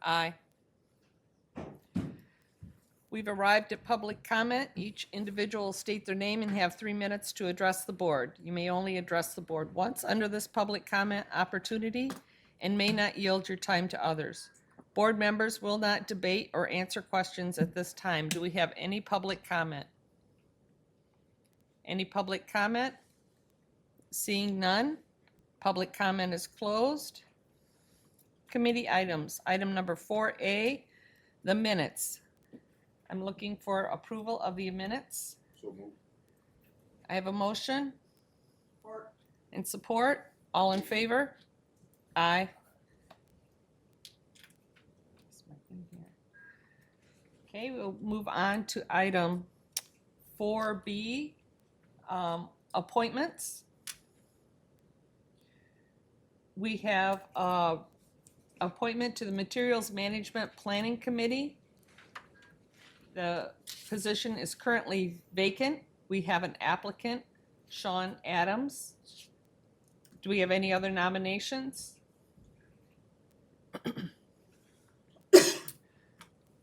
Aye. We've arrived at public comment. Each individual will state their name and have 3 minutes to address the board. You may only address the board once under this public comment opportunity and may not yield your time to others. Board members will not debate or answer questions at this time. Do we have any public comment? Any public comment? Seeing none, public comment is closed. Committee items. Item number 4A, the minutes. I'm looking for approval of the minutes. So moved. I have a motion. And support. All in favor? Aye. Okay, we'll move on to item 4B, appointments. We have appointment to the Materials Management Planning Committee. The position is currently vacant. We have an applicant, Sean Adams. Do we have any other nominations?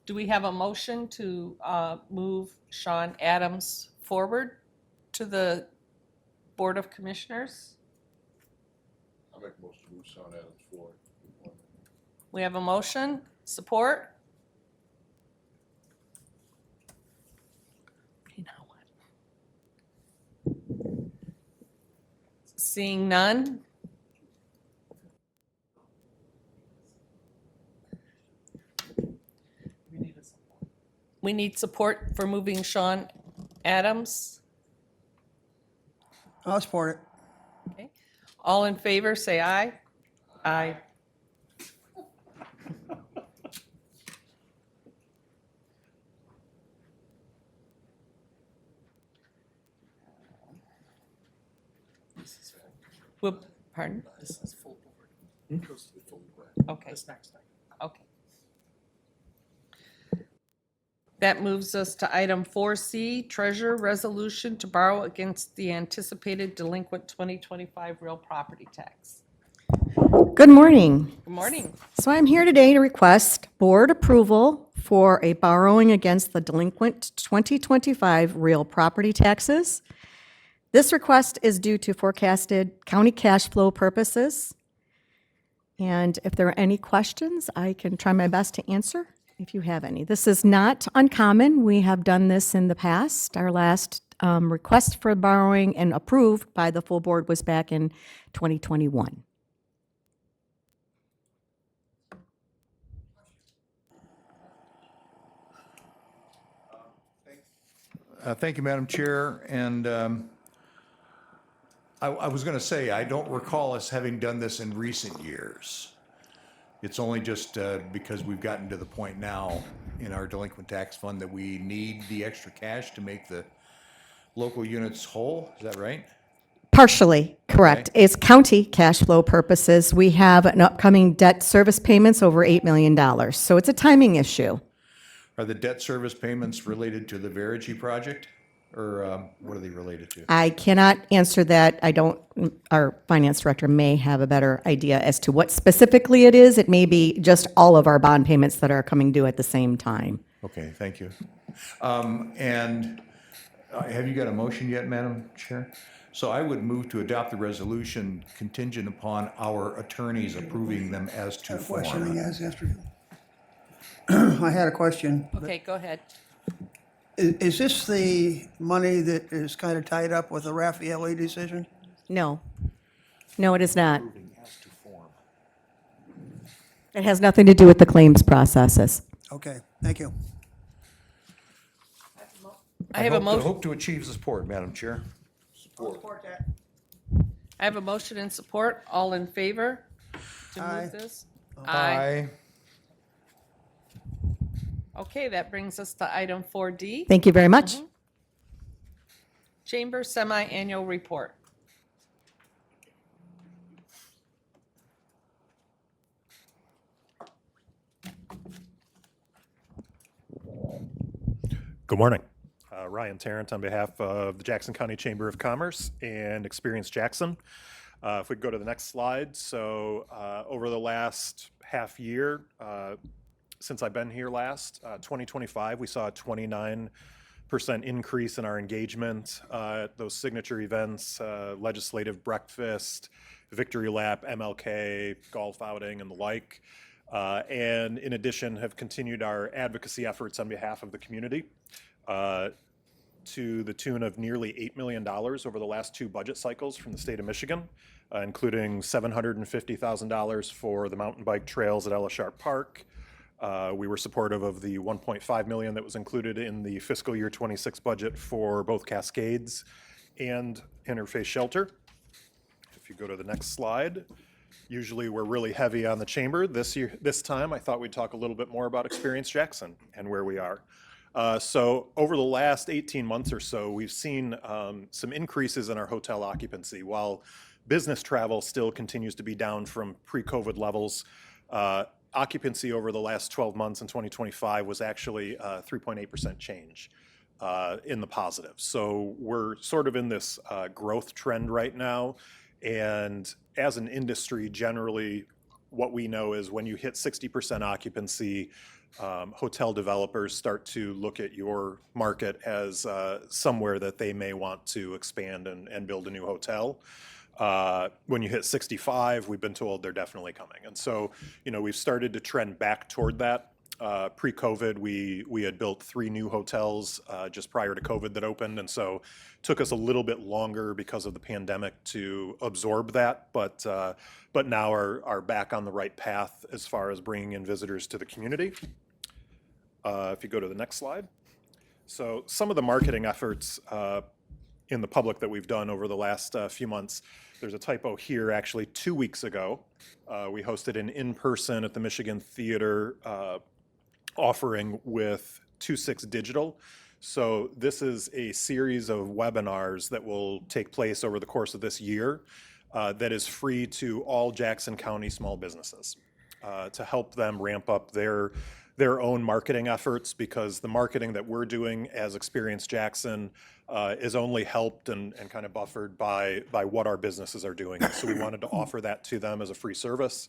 Do we have a motion to move Sean Adams forward to the Board of Commissioners? I'll make a motion to move Sean Adams forward. We have a motion. Support? Okay, now what? Seeing none? We need support for moving Sean Adams. I'll support it. Okay. All in favor, say aye. Aye. Whoop, pardon? This is full board. Goes to the full board. Okay, This next thing. okay. That moves us to item 4C, Treasurer Resolution to borrow against the anticipated delinquent 2025 real property tax. Good morning. Good morning. So I'm here today to request board approval for a borrowing against the delinquent 2025 real property taxes. This request is due to forecasted county cash flow purposes. And if there are any questions, I can try my best to answer if you have any. This is not uncommon. We have done this in the past. Our last request for borrowing and approved by the full board was back in 2021. Thank you, Madam Chair. And I was going to say, I don't recall us having done this in recent years. It's only just because we've gotten to the point now in our delinquent tax fund that we need the extra cash to make the local units whole. Is that right? Partially, correct. It's county cash flow purposes. We have an upcoming debt service payments over $8 million, so it's a timing issue. Are the debt service payments related to the Verigy project? Or what are they related to? I cannot answer that. I don't, our finance director may have a better idea as to what specifically it is. It may be just all of our bond payments that are coming due at the same time. Okay, thank you. And have you got a motion yet, Madam Chair? So I would move to adopt the resolution contingent upon our attorneys approving them as to Question, I form. guess, after. I had a question. Okay, go ahead. Is this the money that is kind of tied up with the Raffaele decision? No. No, it is not. Approving as to form. It has nothing to do with the claims processes. Okay, thank you. I have a motion. Hope to achieve support, Madam Chair. Support that. I have a motion and support. All in favor to Aye. move this? Aye. Okay, that brings us to item 4D, Thank you very much. Chamber Semi-Annual Report. Good morning. Ryan Tarrant on behalf of the Jackson County Chamber of Commerce and Experience Jackson. If we go to the next slide. So over the last half year, since I've been here last. 2025, we saw a 29% increase in our engagement at those signature events, legislative breakfast, victory lap, MLK, golf outing, and the like. And in addition, have continued our advocacy efforts on behalf of the community to the tune of nearly $8 million over the last 2 budget cycles from the state of Michigan, including $750,000 for the mountain bike trails at Ella Sharp Park. We were supportive of the $1.5 million that was included in the fiscal year 26 budget for both Cascades and Interface Shelter. If you go to the next slide, usually we're really heavy on the chamber. This time I thought we'd talk a little bit more about Experience Jackson and where we are. So over the last 18 months or so, we've seen some increases in our hotel occupancy. While business travel still continues to be down from pre-COVID levels, occupancy over the last 12 months in 2025 was actually 3.8% change in the positive. So we're sort of in this growth trend right now. And as an industry, generally, what we know is when you hit 60% occupancy, hotel developers start to look at your market as somewhere that they may want to expand and build a new hotel. When you hit 65, we've been told they're definitely coming. And so, we've started to trend back toward that. Pre-COVID, we had built 3 new hotels just prior to COVID that opened. And so took us a little bit longer because of the pandemic to absorb that. But now are back on the right path as far as bringing in visitors to the community. If you go to the next slide. So some of the marketing efforts in the public that we've done over the last few months, there's a typo here. Actually, 2 weeks ago, we hosted an in-person at the Michigan Theater offering with 26 Digital. So this is a series of webinars that will take place over the course of this year that is free to all Jackson County small businesses to help them ramp up their own marketing efforts, because the marketing that we're doing as Experience Jackson is only helped and kind of buffered by what our businesses are doing. So we wanted to offer that to them as a free service.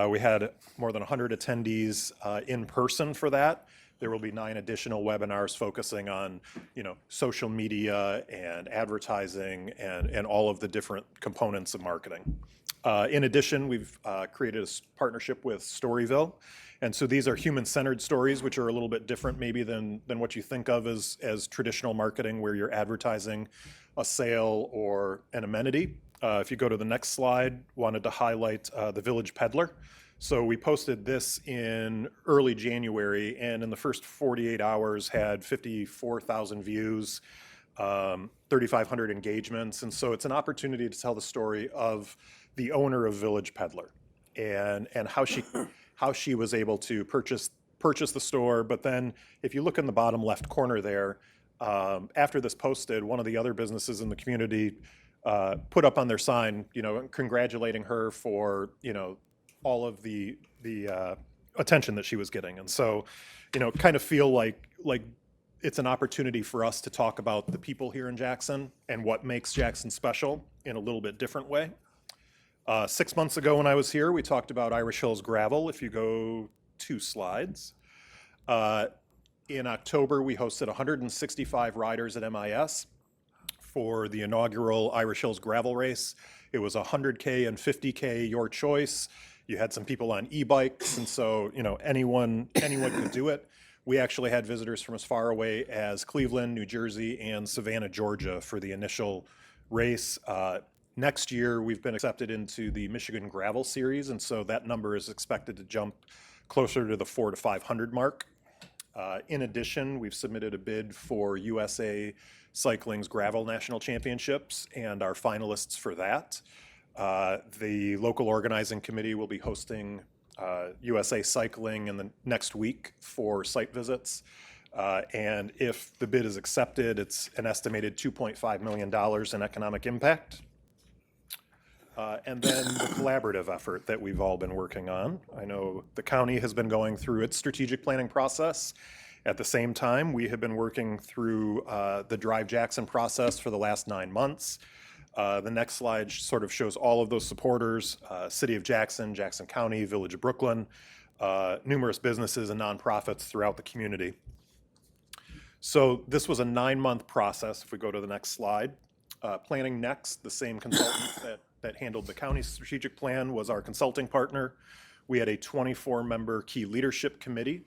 We had more than 100 attendees in person for that. There will be 9 additional webinars focusing on, social media and advertising and all of the different components of marketing. In addition, we've created a partnership with Storyville. And so these are human-centered stories, which are a little bit different maybe than what you think of as traditional marketing, where you're advertising a sale or an amenity. If you go to the next slide, wanted to highlight the Village Peddler. So we posted this in early January, and in the first 48 hours had 54,000 views, 3,500 engagements. And so it's an opportunity to tell the story of the owner of Village Peddler and how she was able to purchase the store. But then if you look in the bottom left corner there, after this posted, one of the other businesses in the community put up on their sign, congratulating her for, all of the attention that she was getting. And so, kind of feel like it's an opportunity for us to talk about the people here in Jackson and what makes Jackson special in a little bit different way. 6 months ago when I was here, we talked about Irish Hills Gravel. If you go 2 slides. In October, we hosted 165 riders at MIS for the inaugural Irish Hills Gravel Race. It was 100K and 50K, your choice. You had some people on e-bikes, and so, anyone could do it. We actually had visitors from as far away as Cleveland, New Jersey, and Savannah, Georgia for the initial race. Next year, we've been accepted into the Michigan Gravel Series, and so that number is expected to jump closer to the 400 to 500 mark. In addition, we've submitted a bid for USA Cycling's Gravel National Championships and are finalists for that. The local organizing committee will be hosting USA Cycling in the next week for site visits. And if the bid is accepted, it's an estimated $2.5 million in economic impact. And then the collaborative effort that we've all been working on. I know the county has been going through its strategic planning process. At the same time, we have been working through the Drive Jackson process for the last 9 months. The next slide sort of shows all of those supporters, City of Jackson, Jackson County, Village of Brooklyn, numerous businesses and nonprofits throughout the community. So this was a 9-month process. If we go to the next slide. Planning Next, the same consultant that handled the county's strategic plan, was our consulting partner. We had a 24-member key leadership committee.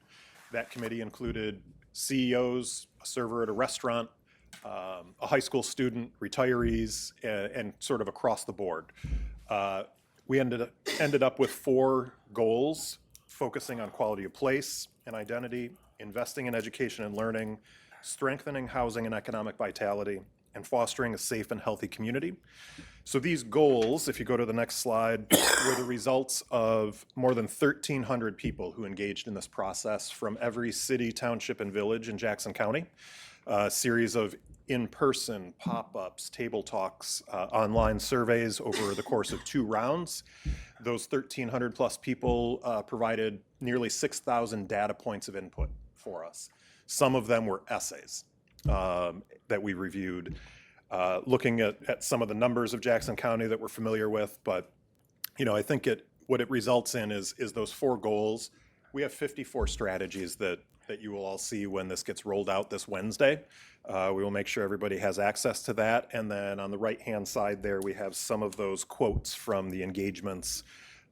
That committee included CEOs, a server at a restaurant, a high school student, retirees, and sort of across the board. We ended up with 4 goals, focusing on quality of place and identity, investing in education and learning, strengthening housing and economic vitality, and fostering a safe and healthy community. So these goals, if you go to the next slide, were the results of more than 1,300 people who engaged in this process from every city, township, and village in Jackson County. A series of in-person pop-ups, table talks, online surveys over the course of 2 rounds. Those 1,300 plus people provided nearly 6,000 data points of input for us. Some of them were essays that we reviewed, looking at some of the numbers of Jackson County that we're familiar with. But, I think what it results in is those 4 goals. We have 54 strategies that you will all see when this gets rolled out this Wednesday. We will make sure everybody has access to that. And then on the right-hand side there, we have some of those quotes from the engagements,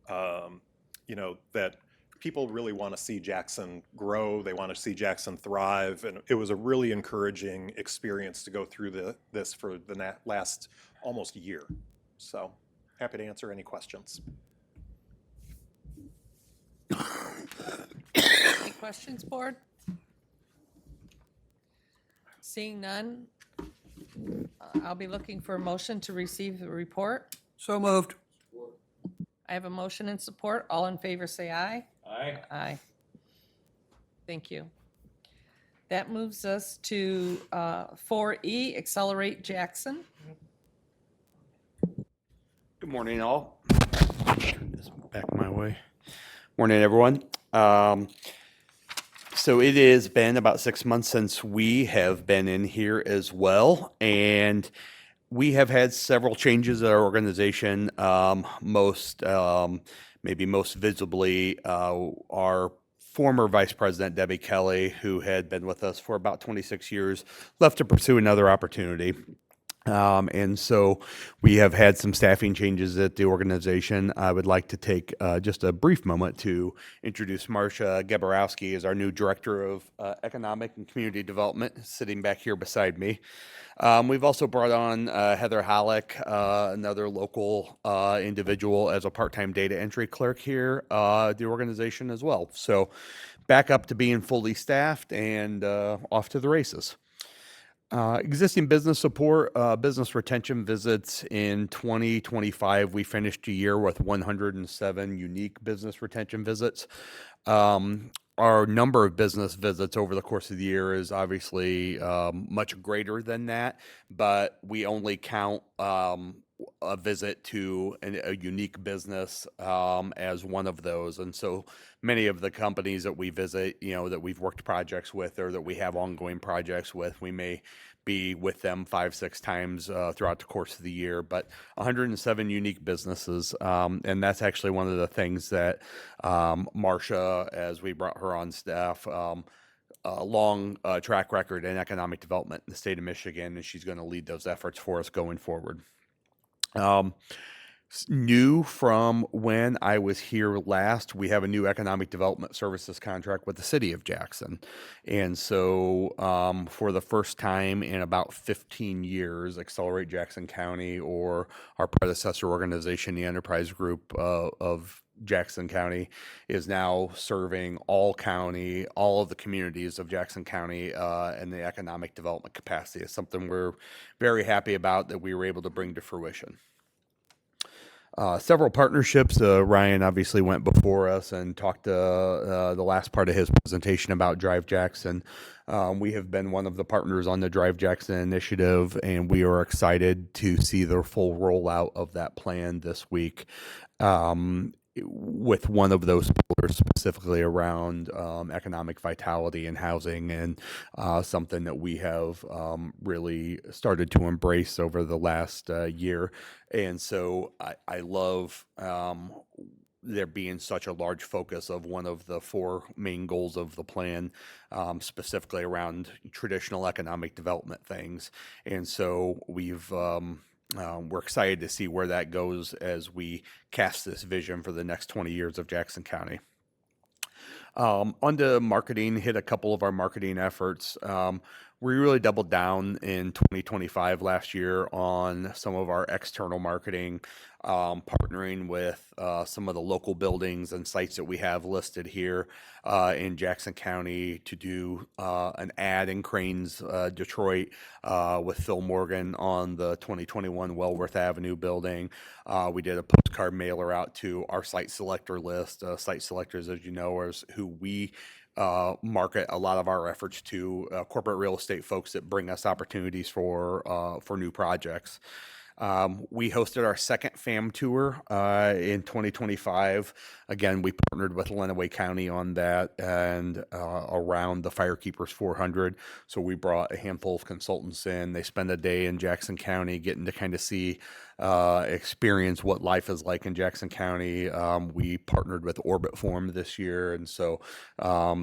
that people really want to see Jackson grow. They want to see Jackson thrive. And it was a really encouraging experience to go through this for the last almost year. So happy to answer any questions. Any questions, board? Seeing none, I'll be looking for a motion to receive the report. So moved. I have a motion and support. All in favor, say aye. Aye. Aye. Thank you. That moves us to 4E, Accelerate Jackson. Good morning, all. Turn this back my way. Morning, everyone. So it has been about 6 months since we have been in here as well, and we have had several changes at our organization. Maybe most visibly, our former Vice President, Debbie Kelly, who had been with us for about 26 years, left to pursue another opportunity. And so we have had some staffing changes at the organization. I would like to take just a brief moment to introduce Marcia Geborowski as our new Director of Economic and Community Development, sitting back here beside me. We've also brought on Heather Hollick, another local individual, as a part-time data entry clerk here at the organization as well. So back up to being fully staffed and off to the races. Existing business support, business retention visits in 2025. We finished a year with 107 unique business retention visits. Our number of business visits over the course of the year is obviously much greater than that, but we only count a visit to a unique business as one of those. And so many of the companies that we visit, that we've worked projects with or that we have ongoing projects with, we may be with them 5-6 times throughout the course of the year, but 107 unique businesses. And that's actually one of the things that Marcia, as we brought her on staff, a long track record in economic development in the state of Michigan, and she's going to lead those efforts for us going forward. New from when I was here last, we have a new economic development services contract with the city of Jackson. And so for the first time in about 15 years, Accelerate Jackson County, or our predecessor organization, the Enterprise Group of Jackson County, is now serving all of the communities of Jackson County in the economic development capacity. It's something we're very happy about that we were able to bring to fruition. Several partnerships. Ryan obviously went before us and talked the last part of his presentation about Drive Jackson. We have been one of the partners on the Drive Jackson initiative, and we are excited to see the full rollout of that plan this week, with one of those pillars specifically around economic vitality and housing, and something that we have really started to embrace over the last year. And so I love there being such a large focus of one of the four main goals of the plan, specifically around traditional economic development things. And so we're excited to see where that goes as we cast this vision for the next 20 years of Jackson County. Onto marketing, hit a couple of our marketing efforts. We really doubled down in 2025 last year on some of our external marketing, partnering with some of the local buildings and sites that we have listed here in Jackson County to do an ad in Cranes, Detroit, with Phil Morgan on the 2021 Wellworth Avenue building. We did a postcard mailer out to our site selector list. Site selectors, as you know, is who we market a lot of our efforts to, corporate real estate folks that bring us opportunities for new projects. We hosted our second FAM tour in 2025. Again, we partnered with Lenawee County on that and around the Firekeepers 400. So we brought a handful of consultants in. They spend a day in Jackson County getting to kind of see, experience what life is like in Jackson County. We partnered with Orbit Forum this year, and so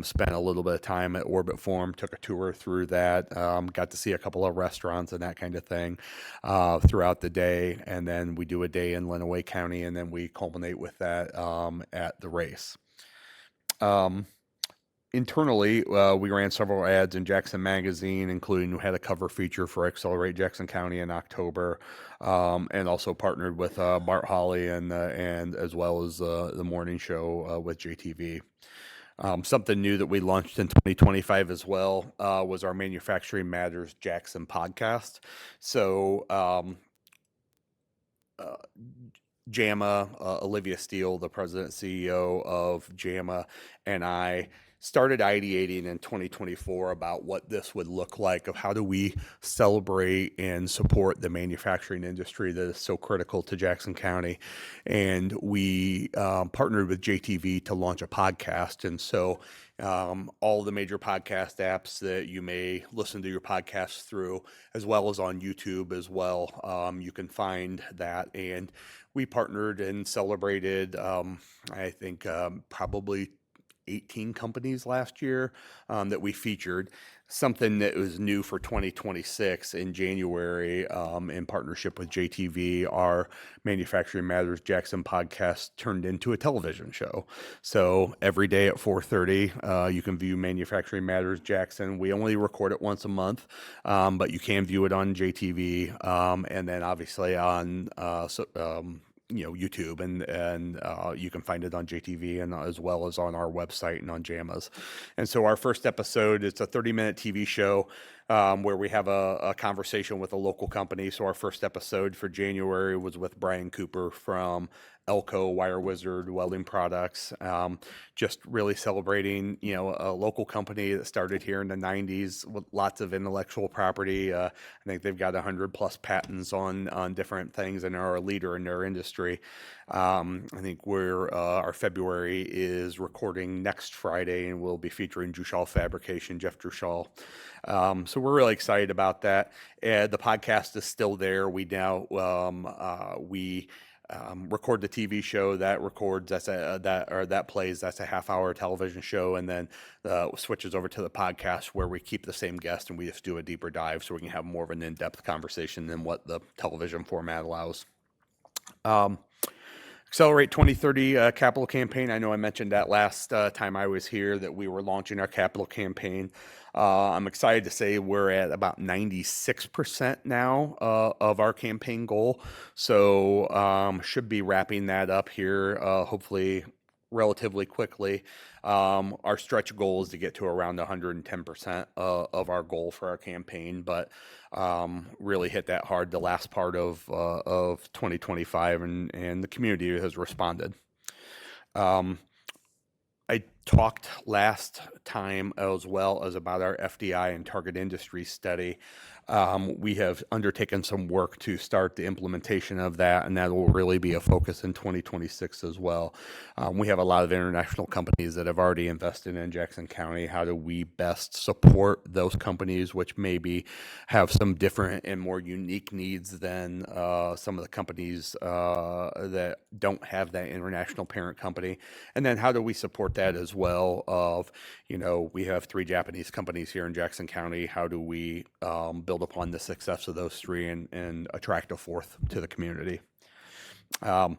spent a little bit of time at Orbit Forum, took a tour through that, got to see a couple of restaurants and that kind of thing throughout the day. And then we do a day in Lenawee County, and then we culminate with that at the race. Internally, we ran several ads in Jackson Magazine, including we had a cover feature for Accelerate Jackson County in October, and also partnered with Bart Holly and as well as the morning show with JTV. Something new that we launched in 2025 as well was our Manufacturing Matters Jackson podcast. So JAMA, Olivia Steele, the president CEO of JAMA, and I started ideating in 2024 about what this would look like, of how do we celebrate and support the manufacturing industry that is so critical to Jackson County. And we partnered with JTV to launch a podcast. And so all the major podcast apps that you may listen to your podcasts through, as well as on YouTube as well, you can find that. And we partnered and celebrated, I think, probably 18 companies last year that we featured. Something that was new for 2026 in January, in partnership with JTV, our Manufacturing Matters Jackson podcast turned into a television show. So every day at 4:30, you can view Manufacturing Matters Jackson. We only record it once a month, but you can view it on JTV, and then obviously on YouTube, and you can find it on JTV and as well as on our website and on JAMA's. And so our first episode, it's a 30-minute TV show where we have a conversation with a local company. So our first episode for January was with Brian Cooper from Elco Wire Wizard Welding Products, just really celebrating, a local company that started here in the 90s with lots of intellectual property. I think they've got 100+ patents on different things and are a leader in their industry. I think our February is recording next Friday, and we'll be featuring Druschall Fabrication, Jeff Druschall. So we're really excited about that. The podcast is still there. We now record the TV show that records. That plays. That's a half-hour television show, and then switches over to the podcast where we keep the same guest and we just do a deeper dive, so we can have more of an in-depth conversation than what the television format allows. Accelerate 2030 capital campaign. I know I mentioned that last time I was here that we were launching our capital campaign. I'm excited to say we're at about 96% now of our campaign goal. So should be wrapping that up here, hopefully relatively quickly. Our stretch goal is to get to around 110% of our goal for our campaign, but really hit that hard the last part of 2025, and the community has responded. I talked last time as well as about our FDI and target industry study. We have undertaken some work to start the implementation of that, and that will really be a focus in 2026 as well. We have a lot of international companies that have already invested in Jackson County. How do we best support those companies, which maybe have some different and more unique needs than some of the companies that don't have that international parent company? And then how do we support that as well? Of, we have 3 Japanese companies here in Jackson County. How do we build upon the success of those 3 and attract a 4th to the community? Have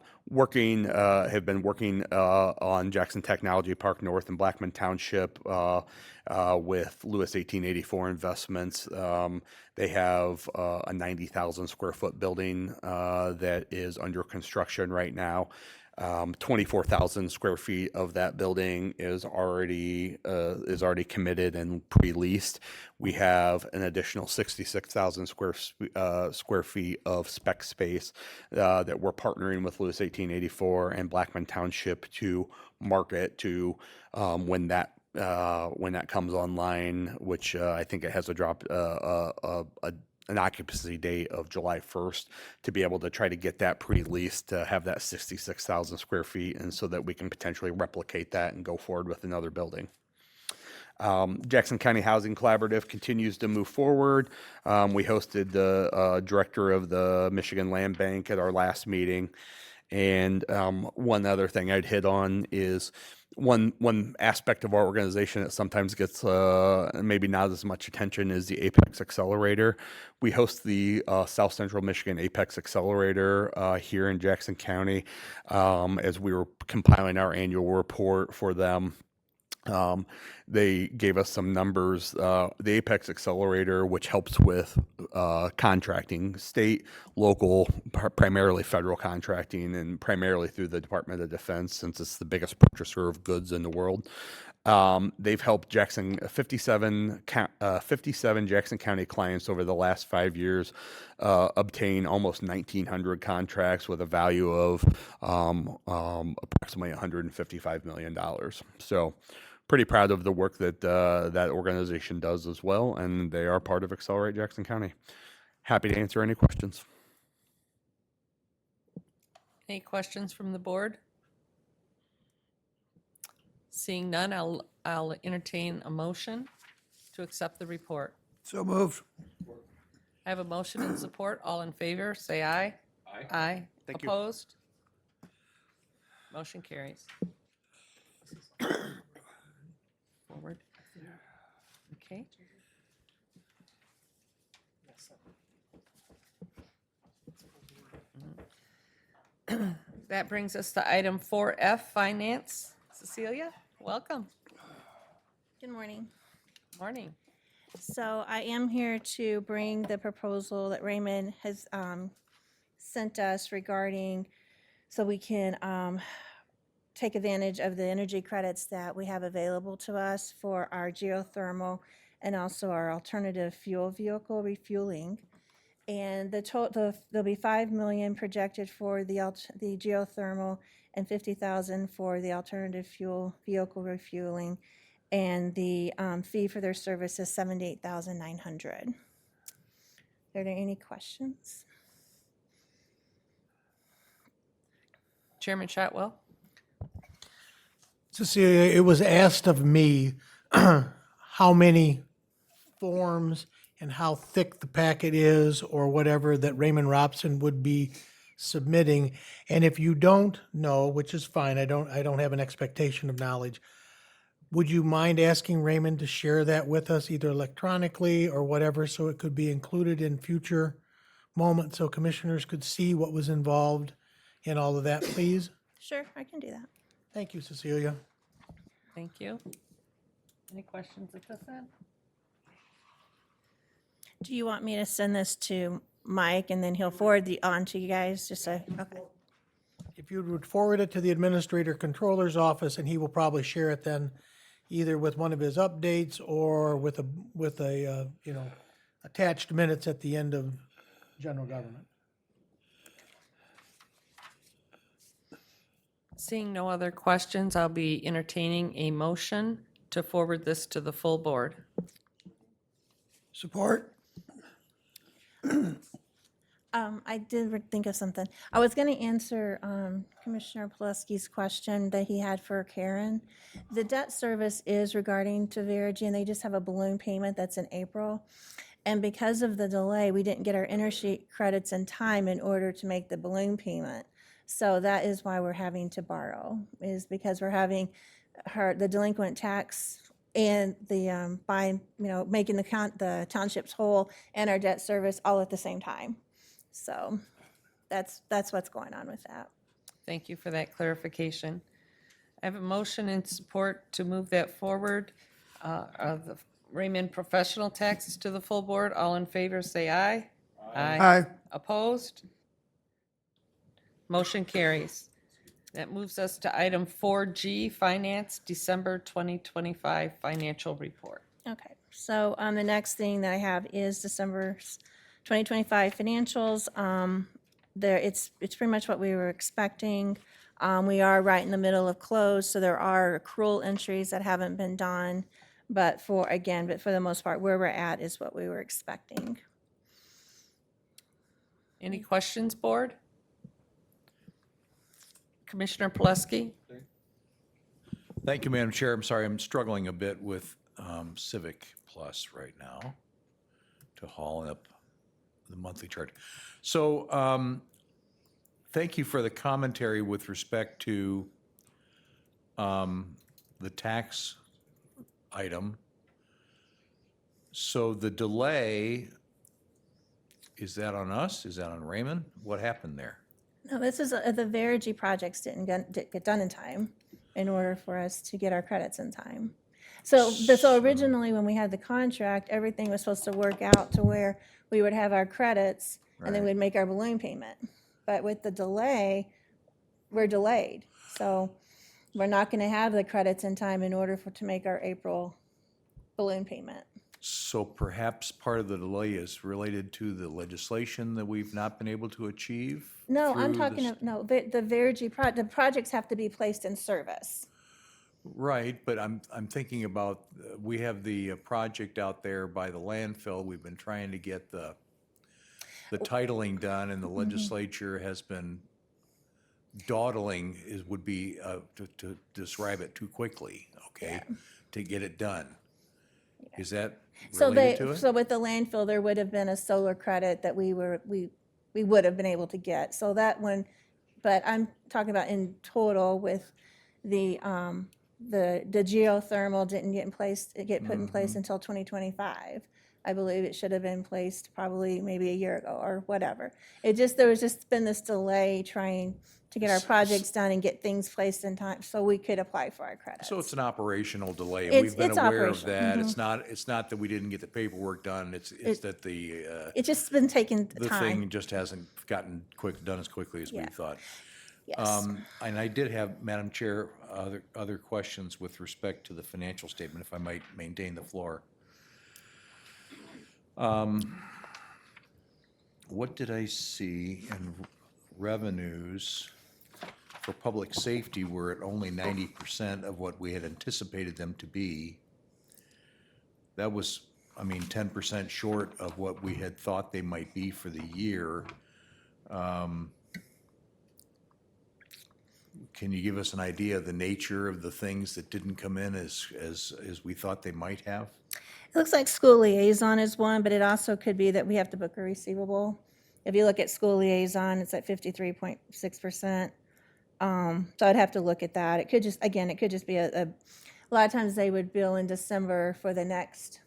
been working on Jackson Technology Park North and Blackman Township with Lewis 1884 Investments. They have a 90,000 square foot building that is under construction right now. 24,000 square feet of that building is already committed and pre-leased. We have an additional 66,000 square feet of spec space that we're partnering with Lewis 1884 and Blackman Township to market to when that comes online, which I think it has an occupancy date of July 1st to be able to try to get that pre-leased to have that 66,000 square feet, and so that we can potentially replicate that and go forward with another building. Jackson County Housing Collaborative continues to move forward. We hosted the director of the Michigan Land Bank at our last meeting. And one other thing I'd hit on is one aspect of our organization that sometimes gets maybe not as much attention is the Apex Accelerator. We host the South Central Michigan Apex Accelerator here in Jackson County as we were compiling our annual report for them. They gave us some numbers. The Apex Accelerator, which helps with contracting, state, local, primarily federal contracting, and primarily through the Department of Defense, since it's the biggest purchaser of goods in the world. They've helped 57 Jackson County clients over the last 5 years obtain almost 1,900 contracts with a value of approximately $155 million. So pretty proud of the work that that organization does as well, and they are part of Accelerate Jackson County. Happy to answer any questions. Any questions from the board? Seeing none, I'll entertain a motion to accept the report. So moved. I have a motion and support. All in favor, say aye. Aye. Aye. Thank you. Opposed? Motion carries. Forward. Okay. That brings us to item 4F, Finance. Cecilia, welcome. Good morning. Morning. So I am here to bring the proposal that Raymond has sent us regarding, so we can take advantage of the energy credits that we have available to us for our geothermal and also our alternative fuel vehicle refueling. And there'll be 5 million projected for the geothermal and 50,000 for the alternative fuel vehicle refueling. And the fee for their service is $78,900. Are there any questions? Chairman Shotwell? Cecilia, it was asked of me how many forms and how thick the packet is or whatever that Raymond Robson would be submitting. And if you don't know, which is fine, I don't have an expectation of knowledge, would you mind asking Raymond to share that with us either electronically or whatever, so it could be included in future moments so commissioners could see what was involved in all of that, please? Sure, I can do that. Thank you, Cecilia. Thank you. Any questions at this end? Do you want me to send this to Mike and then he'll forward on to you guys, just so, okay. If you would forward it to the Administrator Controller's office, and he will probably share it then either with one of his updates or with a attached minutes at the end of general government. Seeing no other questions, I'll be entertaining a motion to forward this to the full board. Support? I did think of something. I was going to answer Commissioner Pulaski's question that he had for Karen. The debt service is regarding to Verigy, and they just have a balloon payment that's in April. And because of the delay, we didn't get our interstate credits in time in order to make the balloon payment. So that is why we're having to borrow, is because we're having the delinquent tax and the making the townships whole and our debt service all at the same time. So that's what's going on with that. Thank you for that clarification. I have a motion and support to move that forward, of the Raymond professional taxes to the full board. All in favor, say aye. Aye. Opposed? Motion carries. That moves us to item 4G, Finance, December 2025 Financial Report. Okay, so the next thing that I have is December 2025 financials. It's pretty much what we were expecting. We are right in the middle of close, so there are accrual entries that haven't been done. But for the most part, where we're at is what we were expecting. Any questions, board? Commissioner Pulaski? Thank you, Madam Chair. I'm sorry, I'm struggling a bit with Civic Plus right now to haul up the monthly charge. So thank you for the commentary with respect to the tax item. So the delay, is that on us? Is that on Raymond? What happened there? No, this is, the Verigy projects didn't get done in time in order for us to get our credits in time. So originally, when we had the contract, everything was supposed to work out to where we would have our credits and then Right. we'd make our balloon payment. But with the delay, we're delayed. So we're not going to have the credits in time in order to make our April balloon payment. So perhaps part of the delay is related to the legislation that we've not been able to achieve? No, I'm through talking, this- the Verigy, the projects have to be placed in service. Right, but I'm thinking about, we have the project out there by the landfill. We've been trying to get the titling done, and the legislature has been dawdling, would be, to describe it too quickly, okay? To get it done. Is that related to it? So with the landfill, there would have been a solar credit that we would have been able to get. So that one, but I'm talking about in total with the geothermal didn't get put in place until 2025. I believe it should have been placed probably maybe a year ago or whatever. There was just been this delay trying to get our projects done and get things placed in time so we could apply for our credits. So it's an operational delay, and It's- we've been it's aware of operational, that. It's not that we didn't get the paperwork done, it's that It's just been taking the time. thing just hasn't gotten done as quickly as we Yeah. thought. Yes. And I did have, Madam Chair, other questions with respect to the financial statement, if I might maintain the floor. What did I see in revenues for public safety were at only 90% of what we had anticipated them to be? That was, 10% short of what we had thought they might be for the year. Can you give us an idea of the nature of the things that didn't come in as we thought they might have? It looks like school liaison is one, but it also could be that we have to book a receivable. If you look at school liaison, it's at 53.6%. So I'd have to look at that. It could just be a lot of times they would bill in December for the next,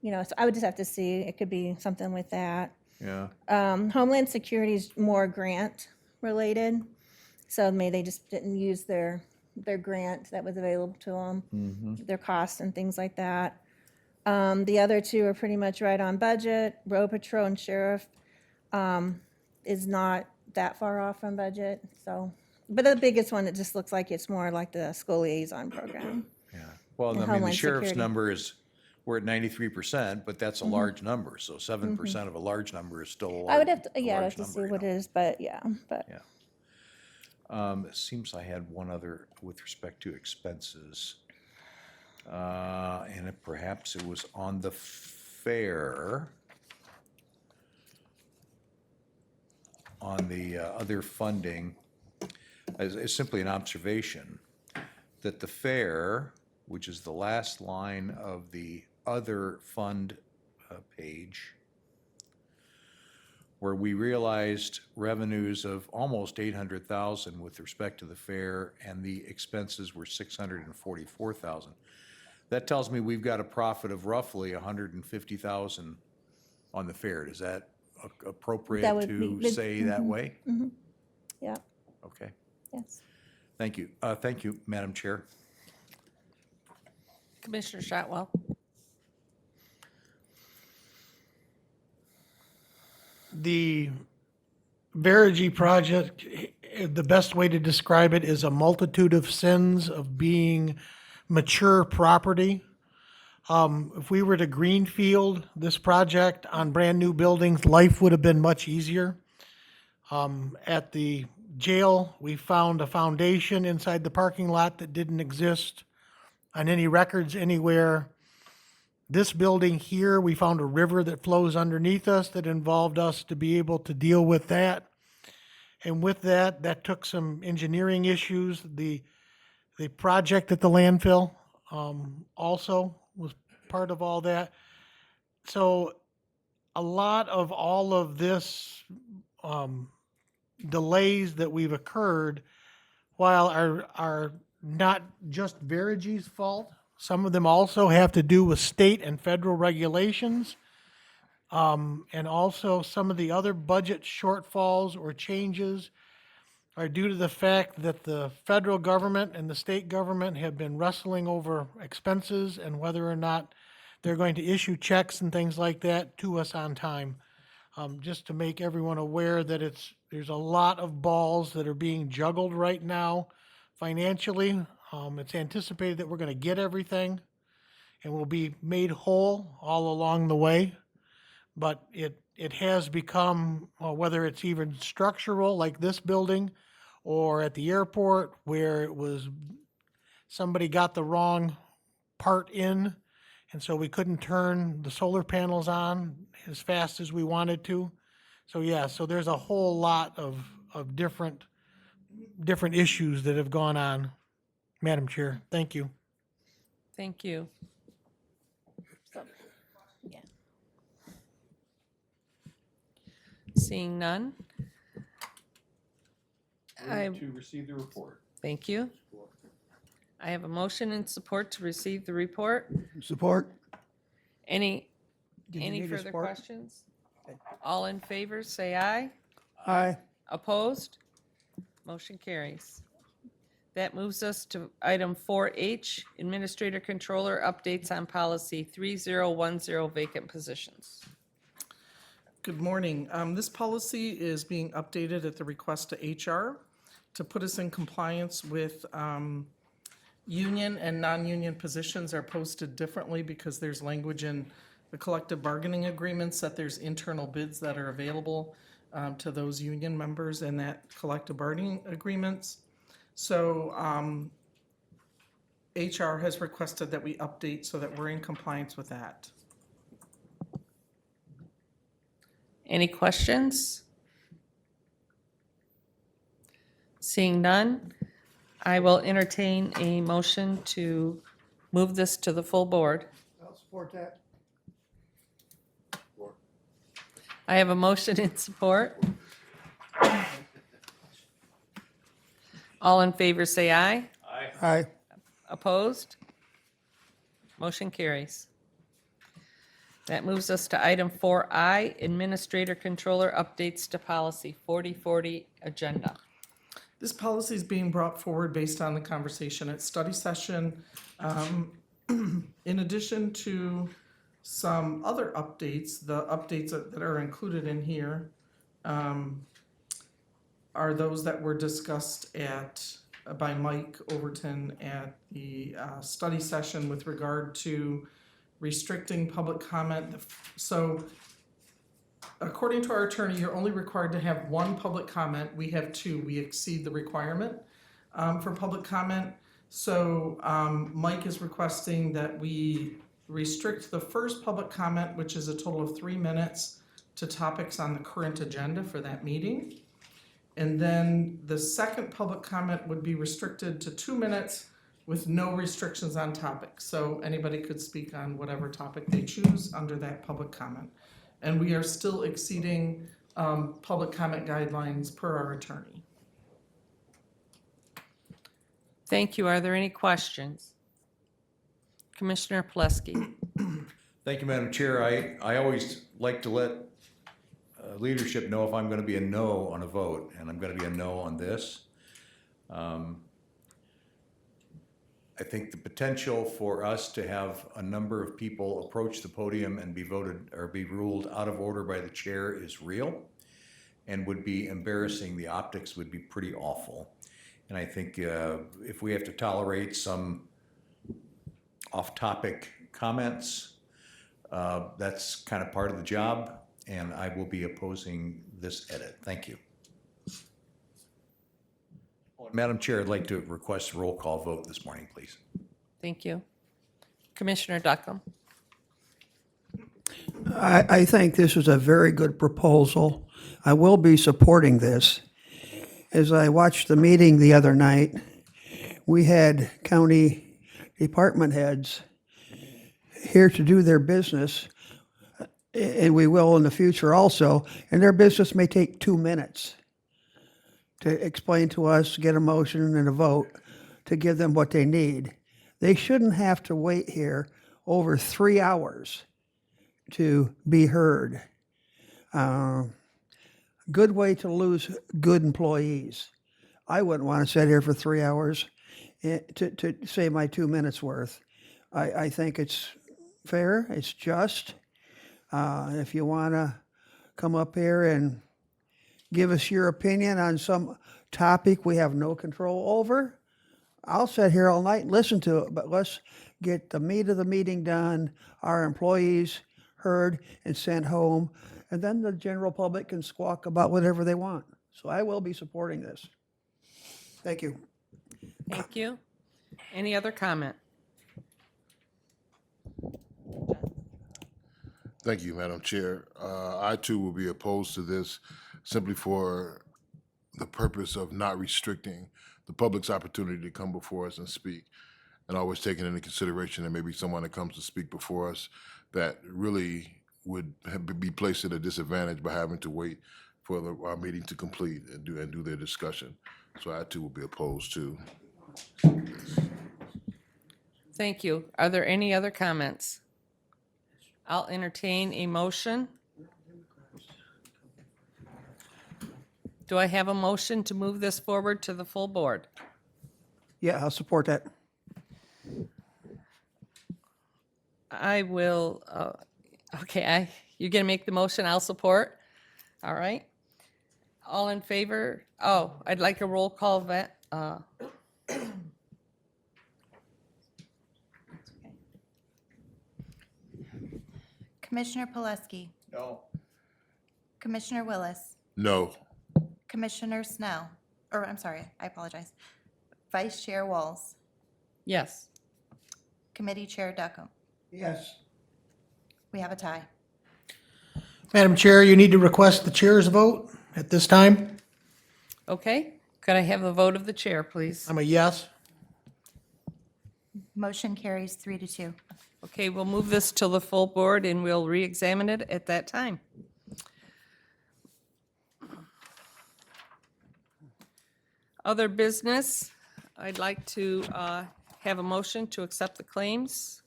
so I would just have to see. It could be something with that. Yeah. Homeland Security is more grant related. So maybe they just didn't use their grant that was available to them, their costs and things like that. The other two are pretty much right on budget. Road Patrol and Sheriff is not that far off from budget. So, but the biggest one, it just looks like it's more like the school liaison program. Yeah. Well, And the Homeland sheriff's Security. number we're at 93%, but that's a large number. So 7% of a large number is still a large I would have to, I'd have to number, see you what know. it is, but yeah. It seems I had one other with respect to expenses. And perhaps it was on the fair. On the other funding, as simply an observation, that the fair, which is the last line of the other fund page, where we realized revenues of almost 800,000 with respect to the fair, and the expenses were 644,000. That tells me we've got a profit of roughly 150,000 on the fair. Is that appropriate That would to be- say that way? Yeah, Okay, yes. thank you. Thank you, Madam Chair. Commissioner Shotwell. The Verigy project, the best way to describe it is a multitude of sins of being mature property. If we were to greenfield this project on brand-new buildings, life would have been much easier. At the jail, we found a foundation inside the parking lot that didn't exist on any records anywhere. This building here, we found a river that flows underneath us that involved us to be able to deal with that. And with that, that took some engineering issues. The project at the landfill also was part of all that. So a lot of all of this delays that we've occurred, while are not just Verigy's fault, some of them also have to do with state and federal regulations. And also some of the other budget shortfalls or changes are due to the fact that the federal government and the state government have been wrestling over expenses and whether or not they're going to issue checks and things like that to us on time. Just to make everyone aware that there's a lot of balls that are being juggled right now financially. It's anticipated that we're going to get everything and we'll be made whole all along the way. But it has become, whether it's even structural like this building or at the airport where it was, somebody got the wrong part in and so we couldn't turn the solar panels on as fast as we wanted to. So yeah, so there's a whole lot of different issues that have gone on. Madam Chair, thank you. Thank you. Yeah. Seeing none. To receive the report. Thank you. I have a motion and support to receive the report. Support? Any Did you Any need a further support? questions? All in favor, say aye. Aye. Opposed? Motion carries. That moves us to item 4H, Administrator Controller Updates on Policy 3010 Vacant Positions. Good morning. This policy is being updated at the request of HR to put us in compliance with union and non-union positions are posted differently because there's language in the collective bargaining agreements that there's internal bids that are available to those union members and that collective bargaining agreements. So HR has requested that we update so that we're in compliance with that. Any questions? Seeing none, I will entertain a motion to move this to the full board. I'll support that. I have a motion in support. All in favor, say aye. Aye. Opposed? Motion carries. That moves us to item 4I, Administrator Controller Updates to Policy 4040 Agenda. This policy is being brought forward based on the conversation at study session. In addition to some other updates, the updates that are included in here are those that were discussed by Mike Overton at the study session with regard to restricting public comment. So according to our attorney, you're only required to have one public comment. We have two. We exceed the requirement for public comment. So Mike is requesting that we restrict the first public comment, which is a total of 3 minutes, to topics on the current agenda for that meeting. And then the second public comment would be restricted to 2 minutes with no restrictions on topics. So anybody could speak on whatever topic they choose under that public comment. And we are still exceeding public comment guidelines per our attorney. Thank you. Are there any questions? Commissioner Plesky. Thank you, Madam Chair. I always like to let leadership know if I'm going to be a no on a vote, and I'm going to be a no on this. I think the potential for us to have a number of people approach the podium and be voted or be ruled out of order by the chair is real and would be embarrassing. The optics would be pretty awful. And I think if we have to tolerate some off-topic comments, that's kind of part of the job, and I will be opposing this edit. Thank you. Madam Chair, I'd like to request a roll call vote this morning, please. Thank you. Commissioner Duckham. I think this is a very good proposal. I will be supporting this. As I watched the meeting the other night, we had county department heads here to do their business, and we will in the future also, and their business may take 2 minutes to explain to us, get a motion and a vote to give them what they need. They shouldn't have to wait here over 3 hours to be heard. Good way to lose good employees. I wouldn't want to sit here for 3 hours to say my 2 minutes worth. I think it's fair, it's just. If you want to come up here and give us your opinion on some topic we have no control over, I'll sit here all night and listen to it, but let's get the meat of the meeting done, our employees heard and sent home, and then the general public can squawk about whatever they want. So I will be supporting this. Thank you. Thank you. Any other comment? Thank you, Madam Chair. I too will be opposed to this simply for the purpose of not restricting the public's opportunity to come before us and speak, and always taking into consideration that maybe someone that comes to speak before us that really would be placed at a disadvantage by having to wait for our meeting to complete and do their discussion. So I too will be opposed to. Thank you. Are there any other comments? I'll entertain a motion. Do I have a motion to move this forward to the full board? Yeah, I'll support that. I will, okay, you're going to make the motion, I'll support. All right. All in favor? Oh, I'd like a roll call vet. Commissioner Pileski, No. Commissioner Willis, No. Commissioner Snell, or I'm sorry, I apologize. Vice Chair Walls, Yes. Committee Chair Duckham. Yes. We have a tie. Madam Chair, you need to request the chair's vote at this time. Okay. Could I have the vote of the chair, please? I'm a yes. Motion carries 3-2. Okay, we'll move this to the full board and we'll re-examine it at that time. Other business, I'd like to have a motion to accept the claims.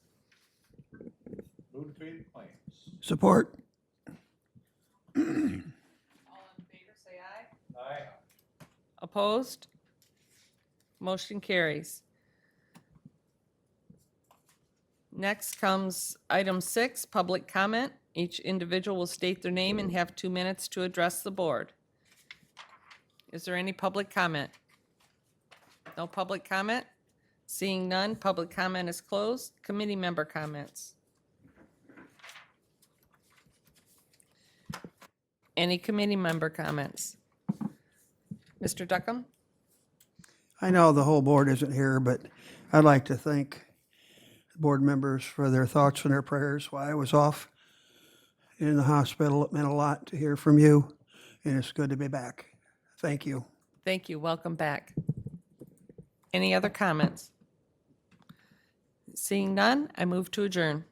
Move to pay the claims. Support. All in favor, say aye. Aye. Opposed? Motion carries. Next comes item 6, public comment. Each individual will state their name and have 2 minutes to address the board. Is there any public comment? No public comment? Seeing none, public comment is closed. Committee member comments. Any committee member comments? Mr. Duckham? I know the whole board isn't here, but I'd like to thank board members for their thoughts and their prayers while I was off in the hospital. It meant a lot to hear from you, and it's good to be back. Thank you. Thank you. Welcome back. Any other comments? Seeing none, I move to adjourn.